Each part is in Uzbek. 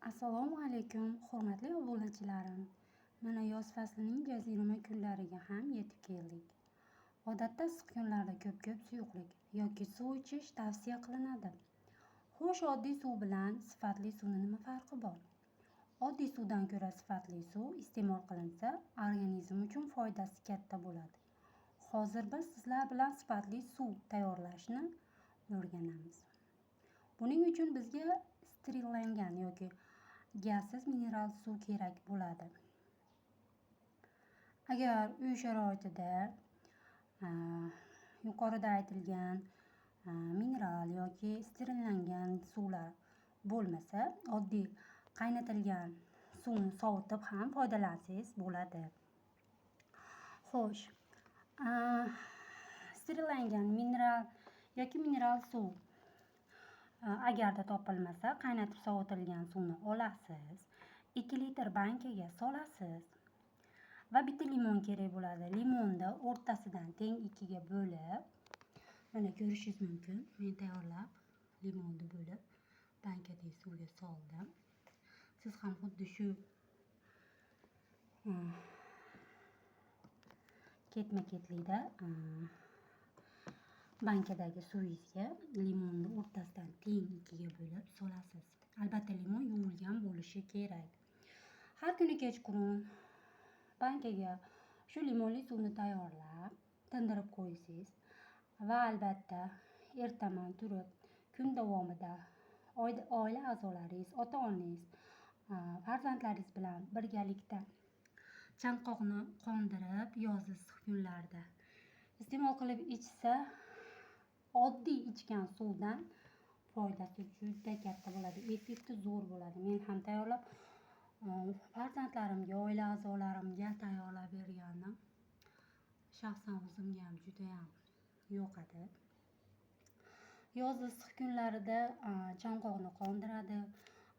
Assalomu alaykum, hurmatli obunachilarim. Mana yoz faslining jazirama kunlariga ham yetib keldik. Odatda issiq kunlarda ko'p suyuqlik yoki suv ichish tavsiya qilinadi. Xo'sh, oddiy suv bilan sifatli suvning nima farqi bor? Oddiy suvdan ko'ra sifatli suv iste'mol qilinsa, organizm uchun foydasi katta bo'ladi. Hozir biz sizlar bilan sifatli suv tayyorlashni o'rganamiz. Buning uchun bizga sterillangan yoki gazsiz mineral suv kerak bo'ladi. Agar uy sharoitida yuqorida aytilgan mineral yoki sterillangan suvlar bo'lmasa, oddiy qaynatilgan suvni sovutib ham foydalansangiz bo'ladi. Xo'sh, sterillangan mineral yoki mineral suv agarda topilmasa, qaynatib sovutilgan suvni olasiz, 2 litr bankaga solasiz va bitta limon kerak bo'ladi. Limonni o'rtasidan teng 2ga bo'lib, mana ko'rishingiz mumkin. Men tayyorlab limonni bo'lib bankadagi suvga soldim. Siz ham xuddi shu ketma-ketlikda bankadagi suvingizga limonni o'rtasidan teng 2ga bo'lib solasiz. Albatta limon yuvilgan bo'lishi kerak. Har kuni kechqurun bankaga shu limonli suvni tayyorlab tindirib qo'yasiz va albatta ertaman turib kun davomida oila a'zolaringiz, ota-onangiz, farzandlaringiz bilan birgalikda chanqoqni qondirib yozgi issiq kunlarda iste'mol qilib ichsa, oddiy ichgan suvdan foydasi juda katta bo'ladi, effekti zo'r bo'ladi. Men ham tayyorlab farzandlarimga, oila a'zolarimga tayyorlab bergandim. Shaxsan o'zimga ham juda ham yoqadi. Yoz issiq kunlarida chanqoqni qondiradi,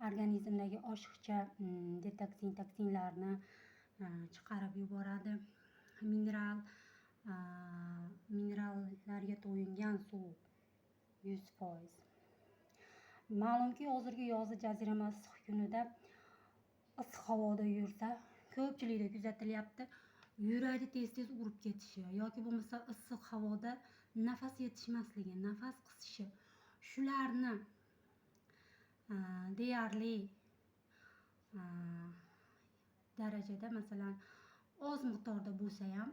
organizmdagi oshiqcha toksinlarni chiqarib yuboradi. Minerallarga to'yingan suv 100%. Ma'lumki, hozirgi yozgi jazirama issiq kunida issiq havoda yursa, ko'pchilikda kuzatilyapti, yuragi tez urib ketishi yoki bo'lmasa issiq havoda nafas yetishmasligi, nafas qisishi, shularni deyarli darajada, masalan, oz miqdorda bo'lsa ham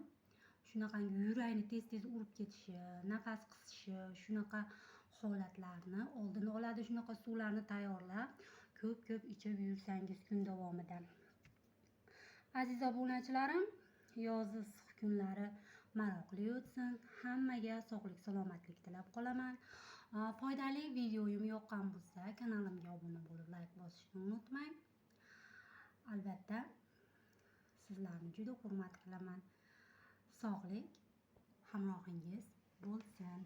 shunaqangi yurakni tez urib ketishi, nafas qisishi, shunaqa holatlarni oldini oladi. Shunaqa suvlarni tayyorlab ko'p ichib yursangiz kun davomida. Aziz obunachilarim, yoz issiq kunlari maroqli o'tsin. Hammaga sog'lik, salomatlik tilab qolaman. Foydali videoyim yoqqan bo'lsa, kanalimga obuna bo'lib, like bosishni unutmang. Albatta, sizlarni juda hurmat qilaman. Sog'lik hamrohingiz bo'lsin.